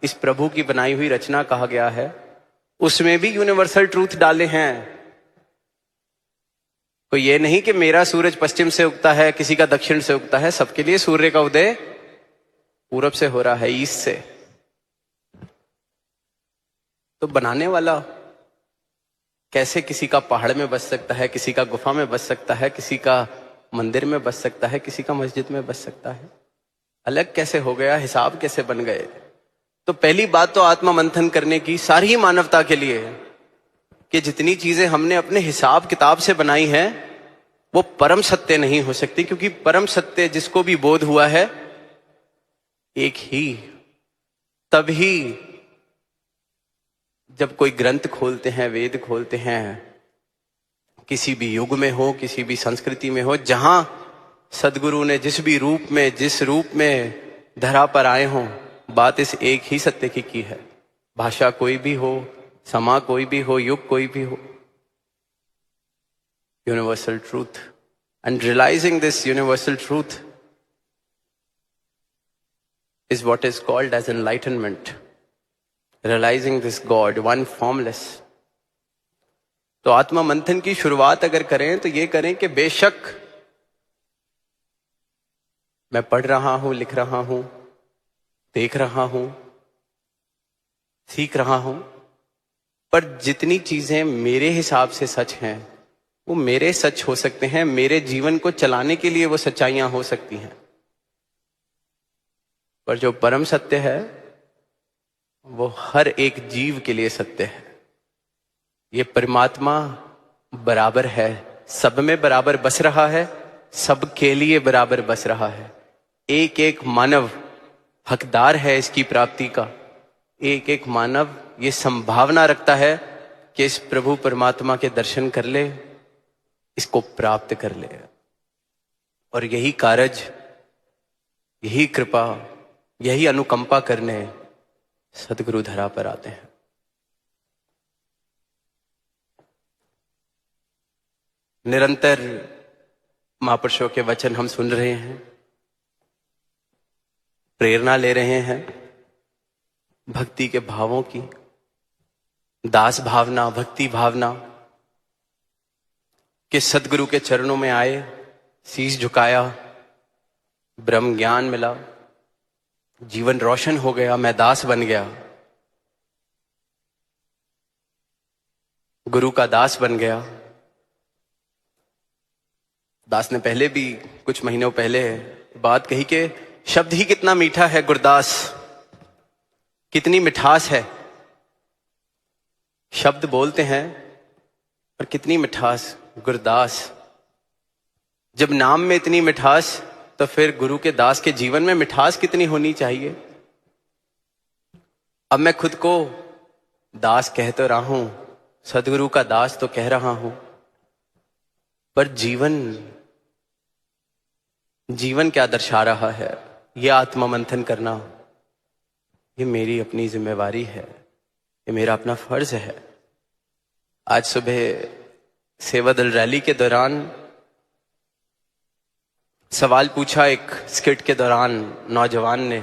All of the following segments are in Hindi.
इस प्रभु की बनाई हुई रचना कहा गया है, उसमें भी यूनिवर्सल ट्रूथ डाले हैं। तो ये नहीं कि मेरा सूरज पश्चिम से उगता है, किसी का दक्षिण से उगता है, सबके लिए सूर्य का उदय पूरब से हो रहा है, ईस्ट से। तो बनाने वाला कैसे किसी का पहाड़ में बस सकता है, किसी का गुफा में बस सकता है, किसी का मंदिर में बस सकता है, किसी का मस्जिद में बस सकता है, अलग कैसे हो गया, हिसाब कैसे बन गए। तो पहली बात तो आत्मा मंथन करने की सारी ही मानवता के लिए है कि जितनी चीजें हमने अपने हिसाब किताब से बनाई हैं वो परम सत्य नहीं हो सकती, क्योंकि परम सत्य जिसको भी बोध हुआ है एक ही। तभी जब कोई ग्रंथ खोलते हैं, वेद खोलते हैं, किसी भी युग में हो, किसी भी संस्कृति में हो, जहां सदगुरु ने जिस भी रूप में, जिस रूप में धरा पर आए हों, बात इस एक ही सत्य की है। भाषा कोई भी हो, समा कोई भी हो, युग कोई भी हो, universal truth. And realising this universal truth is what is called as enlightenment. Realizing this God, one formless. तो आत्मा मंथन की शुरुआत अगर करें तो ये करें कि बेशक मैं पढ़ रहा हूं, लिख रहा हूं, देख रहा हूं, सीख रहा हूं, पर जितनी चीजें मेरे हिसाब से सच हैं वो मेरे सच हो सकते हैं, मेरे जीवन को चलाने के लिए वो सच्चाइयां हो सकती हैं, पर जो परम सत्य है वो हर एक जीव के लिए सत्य है। ये परमात्मा बराबर है, सब में बराबर बस रहा है, सबके लिए बराबर बस रहा है। एक एक मानव हकदार है इसकी प्राप्ति का। एक एक मानव ये संभावना रखता है कि इस प्रभु परमात्मा के दर्शन कर ले, इसको प्राप्त कर ले। और यही कारज, यही कृपा, यही अनुकंपा करने सदगुरु धरा पर आते हैं। निरंतर महापुरुषों के वचन हम सुन रहे हैं, प्रेरणा ले रहे हैं भक्ति के भावों की, दास भावना, भक्ति भावना कि सदगुरु के चरणों में आए, शीश झुकाया, ब्रह्म ज्ञान मिला, जीवन रोशन हो गया, मैं दास बन गया, गुरु का दास बन गया। दास ने पहले भी कुछ महीनों पहले बात कही कि शब्द ही कितना मीठा है गुरदास, कितनी मिठास है। शब्द बोलते हैं पर कितनी मिठास गुरदास। जब नाम में इतनी मिठास तो फिर गुरु के दास के जीवन में मिठास कितनी होनी चाहिए। अब मैं खुद को दास कह तो रहा हूं, सदगुरु का दास तो कह रहा हूं, पर जीवन क्या दर्शा रहा है, यह आत्मा मंथन करना, ये मेरी अपनी जिम्मेवारी है, ये मेरा अपना फर्ज है। आज सुबह सेवा दल रैली के दौरान सवाल पूछा एक स्किट के दौरान नौजवान ने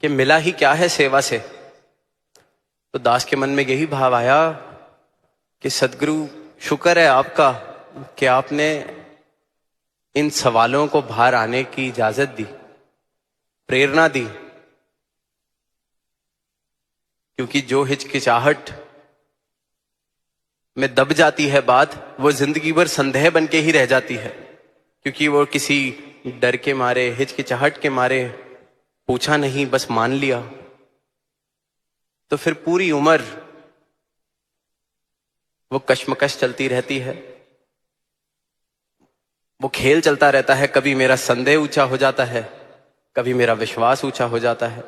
कि मिला ही क्या है सेवा से। तो दास के मन में यही भाव आया कि सदगुरु शुक्र है आपका कि आपने इन सवालों को बाहर आने की इजाजत दी, प्रेरणा दी, क्योंकि जो हिचकिचाहट में दब जाती है बात, वो जिंदगी भर संदेह बन के ही रह जाती है, क्योंकि वो किसी डर के मारे, हिचकिचाहट के मारे पूछा नहीं, बस मान लिया, तो फिर पूरी उम्र वो कश्मकश चलती रहती है, वो खेल चलता रहता है। कभी मेरा संदेह ऊंचा हो जाता है, कभी मेरा विश्वास ऊंचा हो जाता है,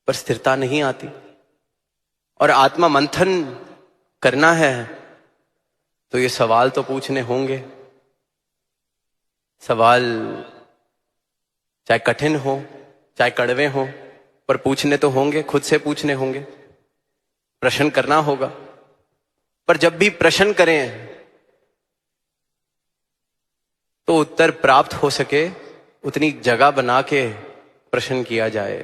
पर स्थिरता नहीं आती। और आत्मा मंथन करना है तो ये सवाल तो पूछने होंगे। सवाल चाहे कठिन हो, चाहे कड़वे हो, पर पूछने तो होंगे, खुद से पूछने होंगे, प्रश्न करना होगा। पर जब भी प्रश्न करें तो उत्तर प्राप्त हो सके उतनी जगह बना के प्रश्न किया जाए।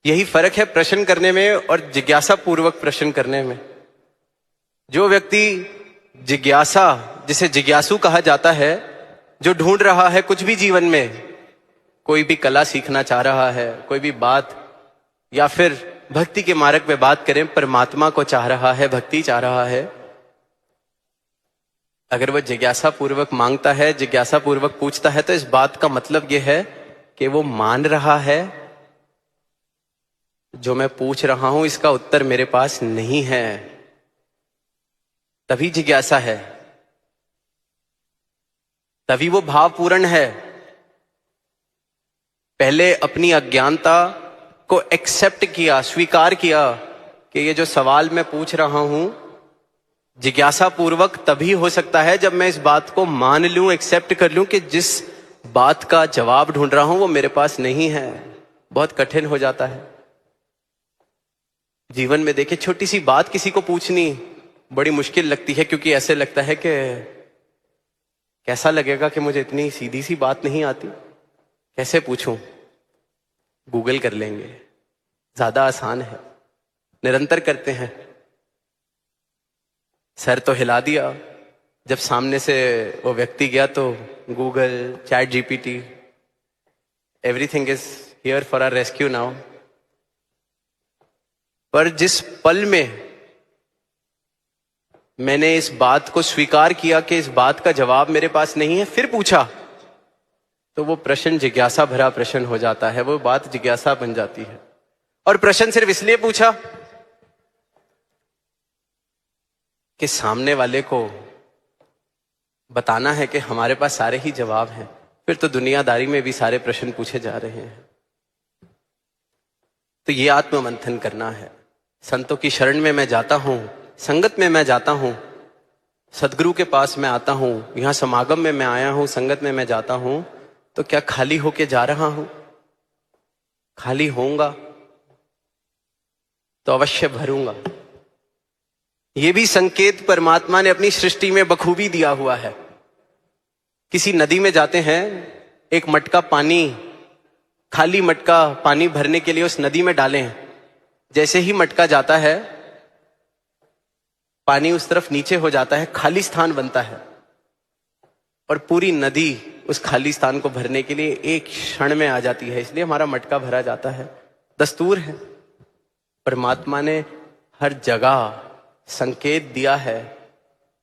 यही फर्क है प्रश्न करने में और जिज्ञासा पूर्वक प्रश्न करने में। जो व्यक्ति जिज्ञासा, जिसे जिज्ञासु कहा जाता है, जो ढूंढ रहा है कुछ भी जीवन में, कोई भी कला सीखना चाह रहा है, कोई भी बात, या फिर भक्ति के मार्ग में बात करें, परमात्मा को चाह रहा है, भक्ति चाह रहा है, अगर वह जिज्ञासा पूर्वक मांगता है, जिज्ञासा पूर्वक पूछता है, तो इस बात का मतलब यह है कि वो मान रहा है जो मैं पूछ रहा हूं इसका उत्तर मेरे पास नहीं है, तभी जिज्ञासा है, तभी वो भावपूर्ण है। पहले अपनी अज्ञानता को एक्सेप्ट किया, स्वीकार किया कि ये जो सवाल मैं पूछ रहा हूं जिज्ञासा पूर्वक तभी हो सकता है जब मैं इस बात को मान लूं, एक्सेप्ट कर लूं कि जिस बात का जवाब ढूंढ रहा हूं वो मेरे पास नहीं है। बहुत कठिन हो जाता है जीवन में। देखिए, छोटी सी बात किसी को पूछनी बड़ी मुश्किल लगती है, क्योंकि ऐसे लगता है कि कैसा लगेगा कि मुझे इतनी सीधी सी बात नहीं आती, कैसे पूछूं, गूगल कर लेंगे, ज्यादा आसान है, निरंतर करते हैं। सर तो हिला दिया, जब सामने से वो व्यक्ति गया तो Google, Chat GPT, everything is here for our rescue now. पर जिस पल में मैंने इस बात को स्वीकार किया कि इस बात का जवाब मेरे पास नहीं है, फिर पूछा, तो वो प्रश्न जिज्ञासा भरा प्रश्न हो जाता है, वो बात जिज्ञासा बन जाती है। और प्रश्न सिर्फ इसलिए पूछा कि सामने वाले को बताना है कि हमारे पास सारे ही जवाब हैं, फिर तो दुनियादारी में भी सारे प्रश्न पूछे जा रहे हैं। तो ये आत्ममंथन करना है। संतों की शरण में मैं जाता हूं, संगत में मैं जाता हूं, सदगुरु के पास मैं आता हूं, यहां समागम में मैं आया हूं, संगत में मैं जाता हूं, तो क्या खाली होके जा रहा हूं? खाली होऊंगा तो अवश्य भरूंगा। ये भी संकेत परमात्मा ने अपनी सृष्टि में बखूबी दिया हुआ है। किसी नदी में जाते हैं, एक मटका पानी, खाली मटका पानी भरने के लिए उस नदी में डालें, जैसे ही मटका जाता है पानी उस तरफ नीचे हो जाता है, खाली स्थान बनता है, और पूरी नदी उस खाली स्थान को भरने के लिए एक क्षण में आ जाती है, इसलिए हमारा मटका भरा जाता है। दस्तूर है। परमात्मा ने हर जगह संकेत दिया है,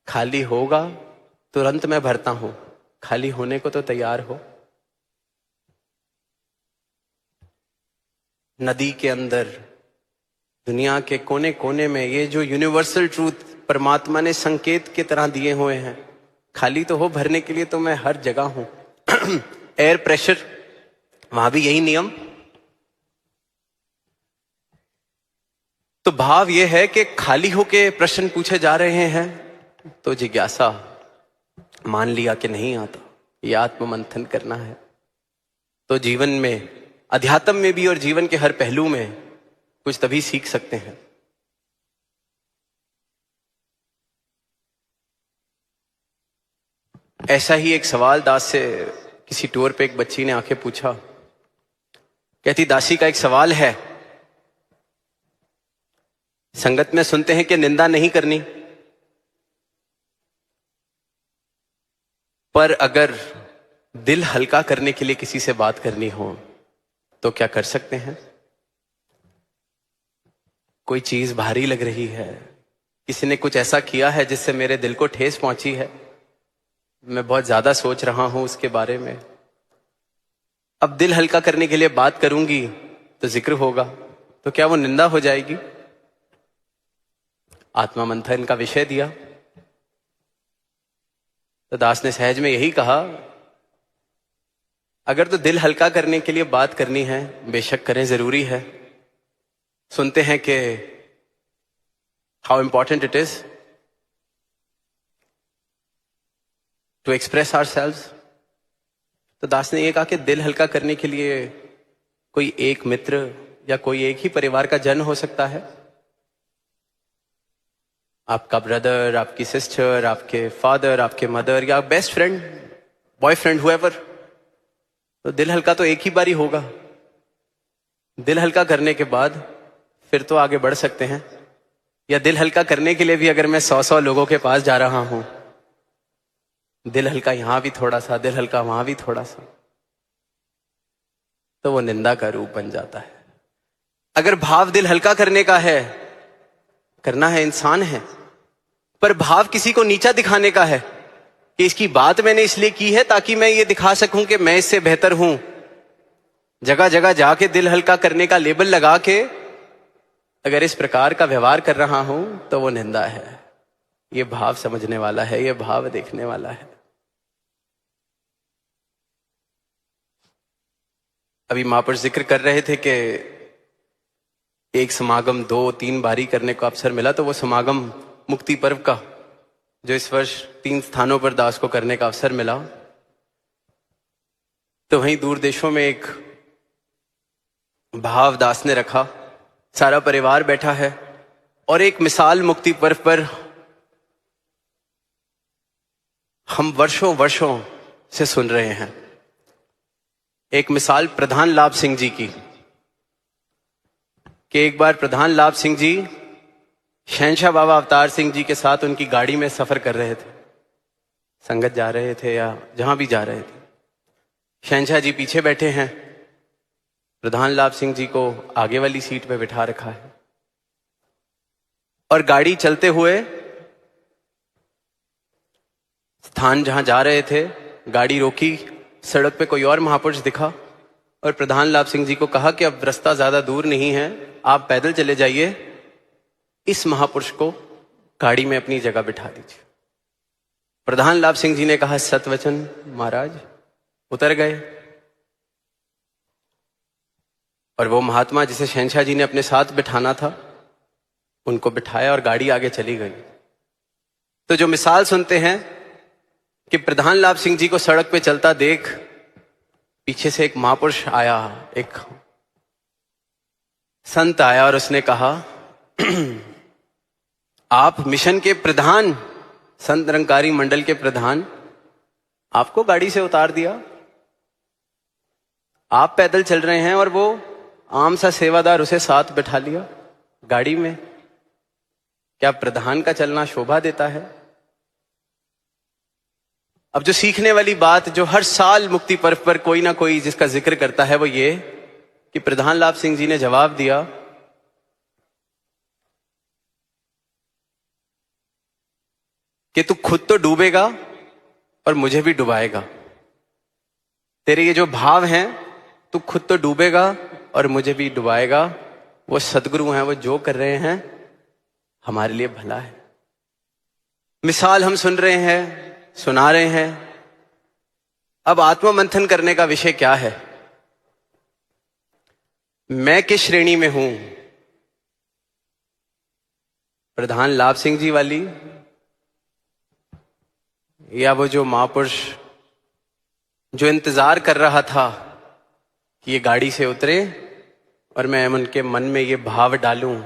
खाली होगा तुरंत मैं भरता हूं, खाली होने को तो तैयार हो। नदी के अंदर, दुनिया के कोने कोने में ये जो यूनिवर्सल ट्रूथ परमात्मा ने संकेत की तरह दिए हुए हैं, खाली तो हो, भरने के लिए तो मैं हर जगह हूं। एयर प्रेशर, वहां भी यही नियम। तो भाव यह है कि खाली होके प्रश्न पूछे जा रहे हैं, तो जिज्ञासा मान लिया कि नहीं आता, ये आत्ममंथन करना है। तो जीवन में, अध्यात्म में भी और जीवन के हर पहलू में कुछ तभी सीख सकते हैं। ऐसा ही एक सवाल दास से किसी टूर पे एक बच्ची ने आके पूछा, कहती, दासी का एक सवाल है, संगत में सुनते हैं कि निंदा नहीं करनी, पर अगर दिल हल्का करने के लिए किसी से बात करनी हो तो क्या कर सकते हैं? कोई चीज भारी लग रही है, किसी ने कुछ ऐसा किया है जिससे मेरे दिल को ठेस पहुंची है, मैं बहुत ज्यादा सोच रहा हूं उसके बारे में, अब दिल हल्का करने के लिए बात करूंगी तो जिक्र होगा, तो क्या वो निंदा हो जाएगी? आत्मा मंथन का विषय दिया तो दास ने सहज में यही कहा, अगर तो दिल हल्का करने के लिए बात करनी है, बेशक करें, जरूरी है। सुनते हैं कि how important it is to express ourselves. तो दास ने यह कहा कि दिल हल्का करने के लिए कोई एक मित्र या कोई एक ही परिवार का जन हो सकता है। आपका ब्रदर, आपकी सिस्टर, आपके फादर, आपके मदर, या बेस्ट फ्रेंड, बॉयफ्रेंड, हुएवर। तो दिल हल्का तो एक ही बारी होगा। दिल हल्का करने के बाद फिर तो आगे बढ़ सकते हैं, या दिल हल्का करने के लिए भी अगर मैं 100 लोगों के पास जा रहा हूं, दिल हल्का यहां भी थोड़ा सा, दिल हल्का वहां भी थोड़ा सा, तो वो निंदा का रूप बन जाता है। अगर भाव दिल हल्का करने का है, करना है, इंसान है, पर भाव किसी को नीचा दिखाने का है कि इसकी बात मैंने इसलिए की है ताकि मैं ये दिखा सकूं कि मैं इससे बेहतर हूं, जगह जगह जाके दिल हल्का करने का लेबल लगा के अगर इस प्रकार का व्यवहार कर रहा हूं तो वो निंदा है। ये भाव समझने वाला है, ये भाव देखने वाला है। अभी महापुरुष जिक्र कर रहे थे कि एक समागम 2-3 बारी करने को अवसर मिला, तो वो समागम मुक्ति पर्व का जो इस वर्ष 3 स्थानों पर दास को करने का अवसर मिला, तो वहीं दूर देशों में एक भाव दास ने रखा, सारा परिवार बैठा है और एक मिसाल मुक्ति पर्व पर हम वर्षों वर्षों से सुन रहे हैं। एक मिसाल प्रधान लाभ सिंह जी की, कि एक बार प्रधान लाभ सिंह जी शहंशाह बाबा अवतार सिंह जी के साथ उनकी गाड़ी में सफर कर रहे थे, संगत जा रहे थे या जहां भी जा रहे थे। शहंशाह जी पीछे बैठे हैं, प्रधान लाभ सिंह जी को आगे वाली सीट पे बिठा रखा है, और गाड़ी चलते हुए स्थान जहां जा रहे थे, गाड़ी रोकी, सड़क पे कोई और महापुरुष दिखा और प्रधान लाभ सिंह जी को कहा कि अब रास्ता ज्यादा दूर नहीं है, आप पैदल चले जाइए, इस महापुरुष को गाड़ी में अपनी जगह बिठा दीजिए। प्रधान लाभ सिंह जी ने कहा, सतवचन महाराज। उतर गए और वो महात्मा जिसे शहंशाह जी ने अपने साथ बिठाना था, उनको बिठाया और गाड़ी आगे चली गई। तो जो मिसाल सुनते हैं कि प्रधान लाभ सिंह जी को सड़क पे चलता देख पीछे से एक महापुरुष आया, एक संत आया और उसने कहा, आप मिशन के प्रधान, संत निरंकारी मंडल के प्रधान, आपको गाड़ी से उतार दिया, आप पैदल चल रहे हैं और वो आम सा सेवादार उसे साथ बैठा लिया गाड़ी में। क्या प्रधान का चलना शोभा देता है? अब जो सीखने वाली बात जो हर साल मुक्ति पर्व पर कोई ना कोई जिसका जिक्र करता है, वो ये कि प्रधान लाभ सिंह जी ने जवाब दिया कि तू खुद तो डूबेगा और मुझे भी डुबाएगा। तेरे ये जो भाव हैं, तू खुद तो डूबेगा और मुझे भी डुबाएगा। वो सदगुरु हैं, वो जो कर रहे हैं हमारे लिए भला है। मिसाल हम सुन रहे हैं, सुना रहे हैं। अब आत्ममंथन करने का विषय क्या है? मैं किस श्रेणी में हूं? प्रधान लाभ सिंह जी वाली, या वो जो महापुरुष जो इंतजार कर रहा था कि ये गाड़ी से उतरे और मैं उनके मन में ये भाव डालूं,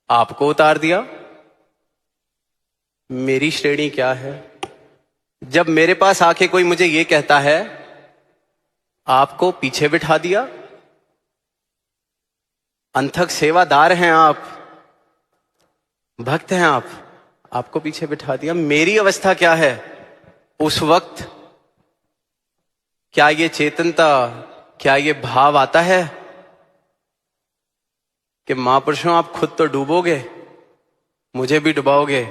आपको उतार दिया। मेरी श्रेणी क्या है? जब मेरे पास आके कोई मुझे ये कहता है, आपको पीछे बिठा दिया। अंथक सेवादार हैं आप, भक्त हैं आप, आपको पीछे बिठा दिया। मेरी अवस्था क्या है उस वक्त? क्या ये चेतनता, क्या ये भाव आता है कि महापुरुषों आप खुद तो डूबोगे, मुझे भी डुबाओगे?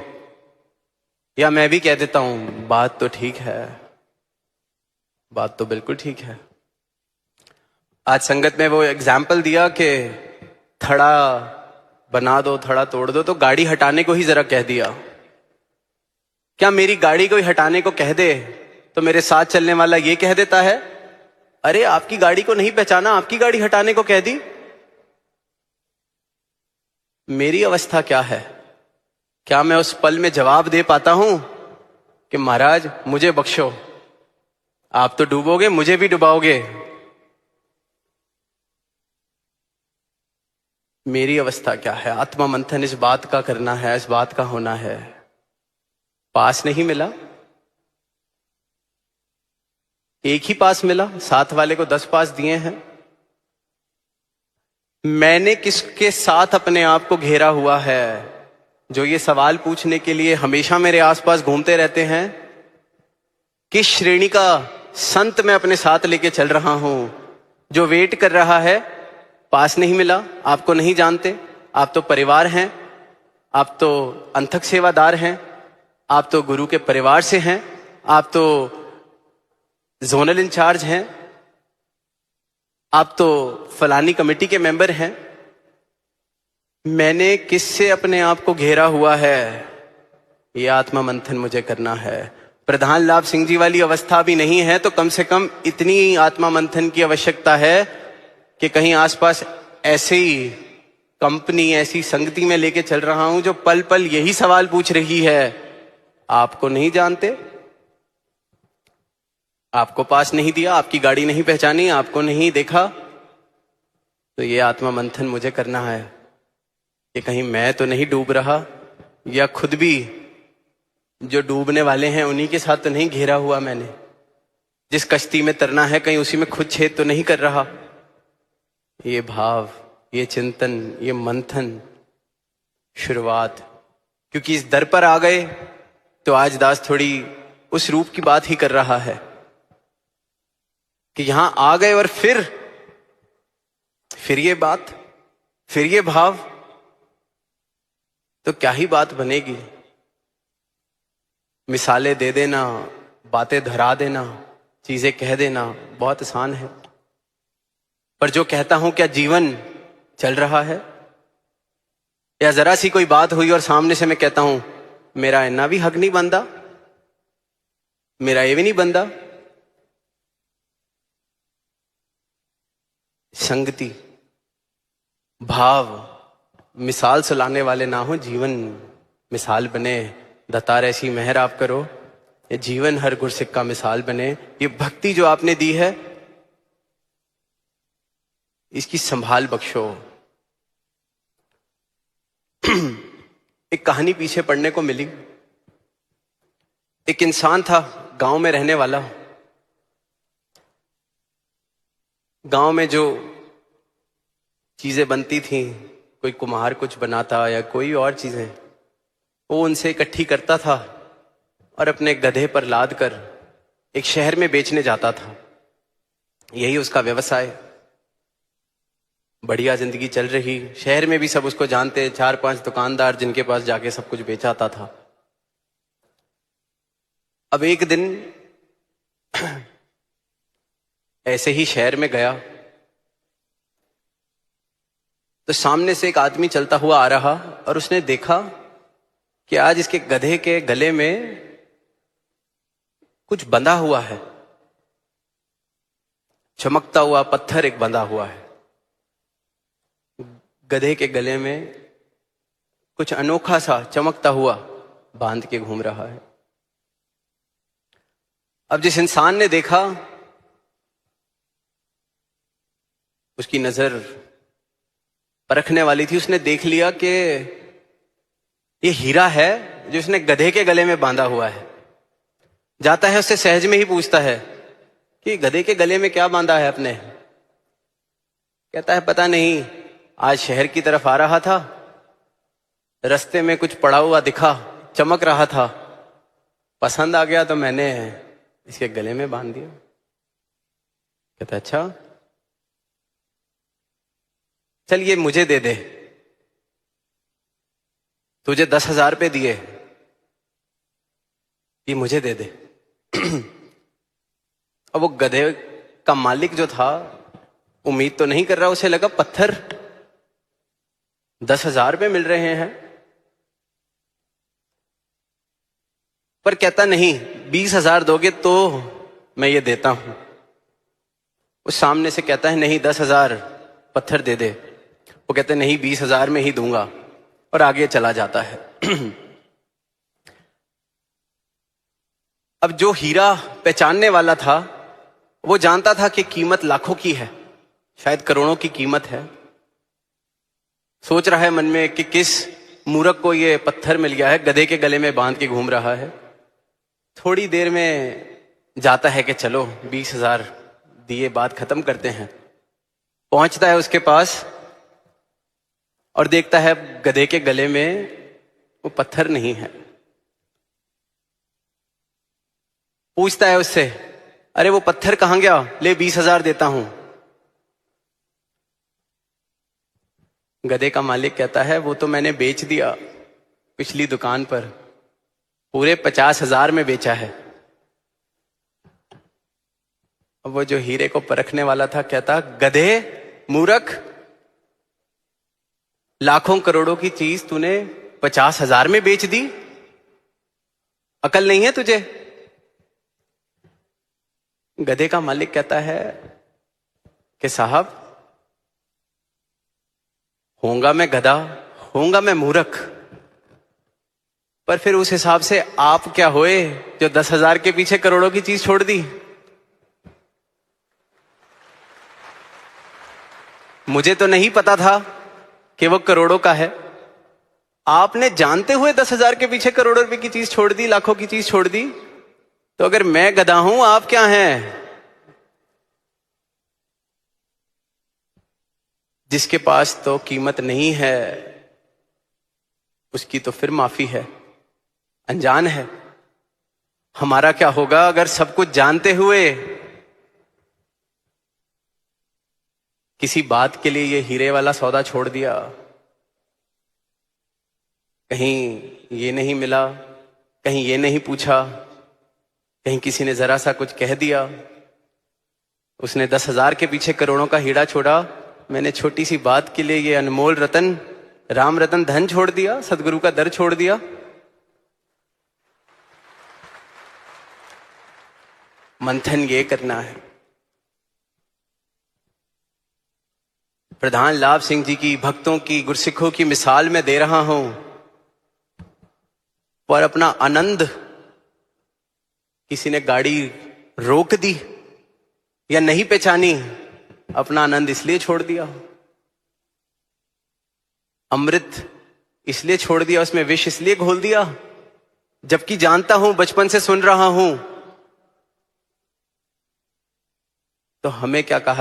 या मैं भी कह देता हूं, बात तो ठीक है, बात तो बिल्कुल ठीक है। आज संगत में वो एग्जाम्पल दिया कि थड़ा बना दो, थड़ा तोड़ दो, तो गाड़ी हटाने को ही जरा कह दिया। क्या मेरी गाड़ी को ही हटाने को कह दे तो मेरे साथ चलने वाला ये कह देता है, अरे आपकी गाड़ी को नहीं पहचाना, आपकी गाड़ी हटाने को कह दी? मेरी अवस्था क्या है? क्या मैं उस पल में जवाब दे पाता हूं कि महाराज मुझे बख्शो, आप तो डूबोगे, मुझे भी डुबाओगे? मेरी अवस्था क्या है? आत्ममंथन इस बात का करना है, इस बात का होना है। पास नहीं मिला, एक ही पास मिला, साथ वाले को 10 पास दिए हैं। मैंने किसके साथ अपने आप को घेरा हुआ है? जो ये सवाल पूछने के लिए हमेशा मेरे आसपास घूमते रहते हैं। किस श्रेणी का संत मैं अपने साथ लेके चल रहा हूं? जो वेट कर रहा है, पास नहीं मिला, आपको नहीं जानते, आप तो परिवार हैं, आप तो अंतक सेवादार हैं, आप तो गुरु के परिवार से हैं, आप तो जोनल इंचार्ज हैं, आप तो फलानी कमेटी के मेंबर हैं। मैंने किससे अपने आप को घेरा हुआ है? ये आत्मा मंथन मुझे करना है। प्रधान लाभ सिंह जी वाली अवस्था भी नहीं है तो कम से कम इतनी आत्मा मंथन की आवश्यकता है कि कहीं आसपास ऐसे ही कंपनी, ऐसी संगति में लेके चल रहा हूं जो पल पल यही सवाल पूछ रही है। आपको नहीं जानते, आपको पास नहीं दिया, आपकी गाड़ी नहीं पहचानी, आपको नहीं देखा, तो ये आत्मा मंथन मुझे करना है कि कहीं मैं तो नहीं डूब रहा, या खुद भी जो डूबने वाले हैं उन्हीं के साथ तो नहीं घेरा हुआ मैंने। जिस कश्ती में तरना है कहीं उसी में खुद छेद तो नहीं कर रहा। ये भाव, ये चिंतन, ये मंथन शुरुआत, क्योंकि इस दर पर आ गए तो आज दास थोड़ी उस रूप की बात ही कर रहा है कि यहां आ गए और फिर ये बात, फिर ये भाव, तो क्या ही बात बनेगी। मिसालें दे देना, बातें धरा देना, चीजें कह देना बहुत आसान है, पर जो कहता हूं क्या जीवन चल रहा है? या जरा सी कोई बात हुई और सामने से मैं कहता हूं मेरा इतना भी हक नहीं बनता, मेरा ये भी नहीं बनता। संगति, भाव मिसाल सुलाने वाले ना हो, जीवन मिसाल बने। दतार ऐसी मेहर आप करो, ये जीवन हर गुरसिक्का मिसाल बने। ये भक्ति जो आपने दी है इसकी संभाल बख्शो। एक कहानी पीछे पढ़ने को मिली। एक इंसान था गांव में रहने वाला। गांव में जो चीजें बनती थी, कोई कुम्हार कुछ बनाता या कोई और चीजें, वो उनसे इकट्ठी करता था और अपने गधे पर लाद कर एक शहर में बेचने जाता था। यही उसका व्यवसाय। बढ़िया जिंदगी चल रही, शहर में भी सब उसको जानते, 4-5 दुकानदार जिनके पास जाके सब कुछ बेचाता था। अब एक दिन ऐसे ही शहर में गया तो सामने से एक आदमी चलता हुआ आ रहा और उसने देखा कि आज इसके गधे के गले में कुछ बंधा हुआ है, चमकता हुआ पत्थर एक बंधा हुआ है। गधे के गले में कुछ अनोखा सा चमकता हुआ बांध के घूम रहा है। अब जिस इंसान ने देखा उसकी नजर परखने वाली थी, उसने देख लिया कि ये हीरा है जो उसने गधे के गले में बांधा हुआ है। जाता है उससे सहज में ही पूछता है कि गधे के गले में क्या बांधा है अपने? कहता है पता नहीं, आज शहर की तरफ आ रहा था, रास्ते में कुछ पड़ा हुआ दिखा, चमक रहा था, पसंद आ गया तो मैंने इसके गले में बांध दिया। कहता अच्छा, चल ये मुझे दे दे, तुझे 10,000 रुपये दिए, ये मुझे दे दे। अब वो गधे का मालिक जो था उम्मीद तो नहीं कर रहा, उसे लगा पत्थर 10,000 रुपये मिल रहे हैं, पर कहता नहीं, 20,000 दोगे तो मैं ये देता हूं। उस सामने से कहता है नहीं 10,000 पत्थर दे दे। वो कहते नहीं 20,000 में ही दूंगा, और आगे चला जाता है। अब जो हीरा पहचानने वाला था वो जानता था कि कीमत लाखों की है, शायद करोड़ों की कीमत है। सोच रहा है मन में कि किस मूर्ख को ये पत्थर मिल गया है, गधे के गले में बांध के घूम रहा है। थोड़ी देर में जाता है कि चलो 20,000 दिए, बात खत्म करते हैं। पहुंचता है उसके पास, और देखता है गधे के गले में वो पत्थर नहीं है। पूछता है उससे, अरे वो पत्थर कहां गया? ले 20,000 देता हूं। गधे का मालिक कहता है, वो तो मैंने बेच दिया पिछली दुकान पर, पूरे 50,000 में बेचा है। अब वो जो हीरे को परखने वाला था कहता, गधे, मूर्ख, लाखों करोड़ों की चीज तूने 50,000 में बेच दी? अकल नहीं है तुझे? गधे का मालिक कहता है कि साहब, होऊंगा मैं गधा, होऊंगा मैं मूर्ख, पर फिर उस हिसाब से आप क्या होए जो 10,000 के पीछे करोड़ों की चीज छोड़ दी? मुझे तो नहीं पता था कि वो करोड़ों का है। आपने जानते हुए 10,000 के पीछे करोड़ों रुपए की चीज छोड़ दी, लाखों की चीज छोड़ दी। तो अगर मैं गधा हूं, आप क्या हैं? जिसके पास तो कीमत नहीं है, उसकी तो फिर माफी है, अनजान है। हमारा क्या होगा अगर सब कुछ जानते हुए किसी बात के लिए ये हीरे वाला सौदा छोड़ दिया? कहीं ये नहीं मिला, कहीं ये नहीं पूछा, कहीं किसी ने जरा सा कुछ कह दिया, उसने 10,000 के पीछे करोड़ों का हीरा छोड़ा, मैंने छोटी सी बात के लिए ये अनमोल रतन, राम रतन धन छोड़ दिया, सदगुरु का दर छोड़ दिया। मंथन ये करना है। प्रधान लाभ सिंह जी की, भक्तों की, गुरसिखों की मिसाल मैं दे रहा हूं, पर अपना आनंद किसी ने गाड़ी रोक दी या नहीं पहचानी, अपना आनंद इसलिए छोड़ दिया, अमृत इसलिए छोड़ दिया, उसमें विष इसलिए घोल दिया, जबकि जानता हूं, बचपन से सुन रहा हूं। तो हमें क्या कहा